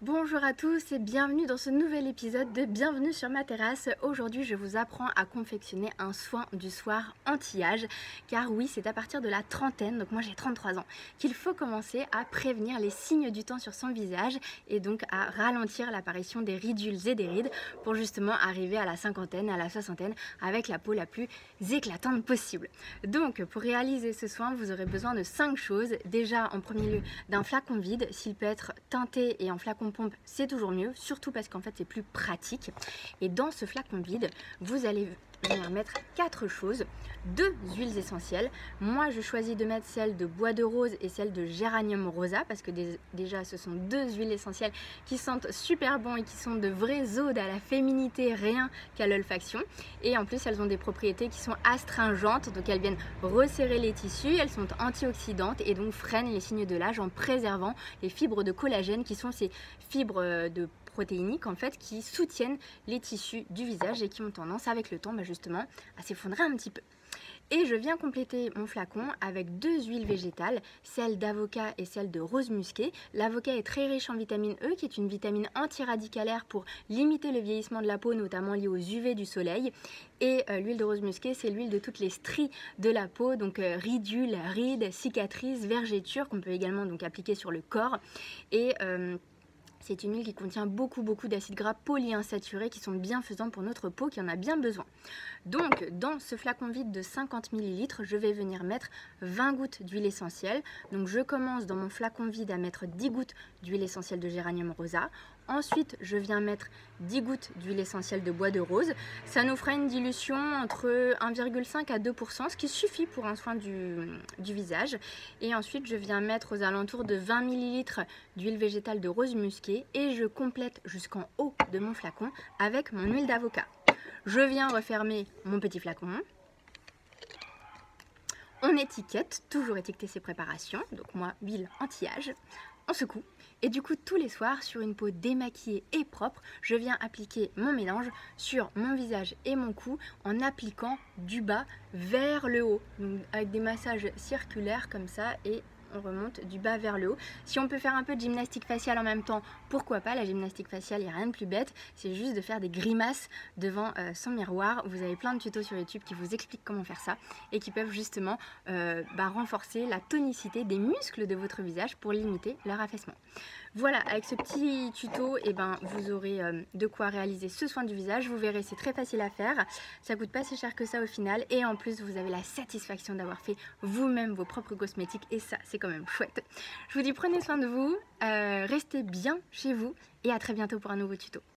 Bonjour à tous et bienvenue dans ce nouvel épisode de Bienvenue sur ma terrasse. Aujourd'hui je vous apprends à confectionner un soin du soir anti-âge, car oui, c'est à partir de la trentaine, donc moi j'ai 33 ans, qu'il faut commencer à prévenir les signes du temps sur son visage et donc à ralentir l'apparition des ridules et des rides pour justement arriver à la cinquantaine, à la soixantaine avec la peau la plus éclatante possible. Donc pour réaliser ce soin vous aurez besoin de 5 choses. Déjà en premier lieu d'un flacon vide, s'il peut être teinté et en flacon pompe, c'est toujours mieux, surtout parce qu'en fait c'est plus pratique. Et dans ce flacon vide, vous allez venir mettre 4 choses, 2 huiles essentielles. Moi je choisis de mettre celle de bois de rose et celle de géranium rosa parce que déjà ce sont 2 huiles essentielles qui sentent super bon et qui sont de vraies odes à la féminité rien qu'à l'olfaction. Et en plus elles ont des propriétés qui sont astringentes, donc elles viennent resserrer les tissus, elles sont antioxydantes et donc freinent les signes de l'âge en préservant les fibres de collagène qui sont ces fibres de protéiniques en fait qui soutiennent les tissus du visage et qui ont tendance avec le temps justement à s'effondrer un petit peu. Et je viens compléter mon flacon avec 2 huiles végétales, celle d'avocat et celle de rose musquée. L'avocat est très riche en vitamine E, qui est une vitamine antiradicalaire pour limiter le vieillissement de la peau, notamment lié aux UV du soleil. Et l'huile de rose musquée, c'est l'huile de toutes les stries de la peau, donc ridules, rides, cicatrices, vergetures, qu'on peut également donc appliquer sur le corps. Et c'est une huile qui contient beaucoup d'acides gras polyinsaturés qui sont bienfaisants pour notre peau, qui en a bien besoin. Donc dans ce flacon vide de 50 ml, je vais venir mettre 20 gouttes d'huile essentielle. Donc je commence dans mon flacon vide à mettre 10 gouttes d'huile essentielle de géranium rosa. Ensuite, je viens mettre 10 gouttes d'huile essentielle de bois de rose. Ça nous fera une dilution entre 1,5 à 2%, ce qui suffit pour un soin du visage. Et ensuite, je viens mettre aux alentours de 20 ml d'huile végétale de rose musquée et je complète jusqu'en haut de mon flacon avec mon huile d'avocat. Je viens refermer mon petit flacon. On étiquette, toujours étiqueter ses préparations. Donc moi, huile anti-âge. On secoue. Et du coup, tous les soirs, sur une peau démaquillée et propre, je viens appliquer mon mélange sur mon visage et mon cou en appliquant du bas vers le haut. Donc, avec des massages circulaires comme ça et on remonte du bas vers le haut. Si on peut faire un peu de gymnastique faciale en même temps, pourquoi pas. La gymnastique faciale, il n'y a rien de plus bête. C'est juste de faire des grimaces devant son miroir. Vous avez plein de tutos sur YouTube qui vous expliquent comment faire ça et qui peuvent justement renforcer la tonicité des muscles de votre visage pour limiter leur affaissement. Voilà, avec ce petit tuto, vous aurez de quoi réaliser ce soin du visage. Vous verrez, c'est très facile à faire. Ça coûte pas si cher que ça au final. Et en plus, vous avez la satisfaction d'avoir fait vous-même vos propres cosmétiques. Et ça, c'est quand même chouette. Je vous dis, prenez soin de vous, restez bien chez vous. Et à très bientôt pour un nouveau tuto.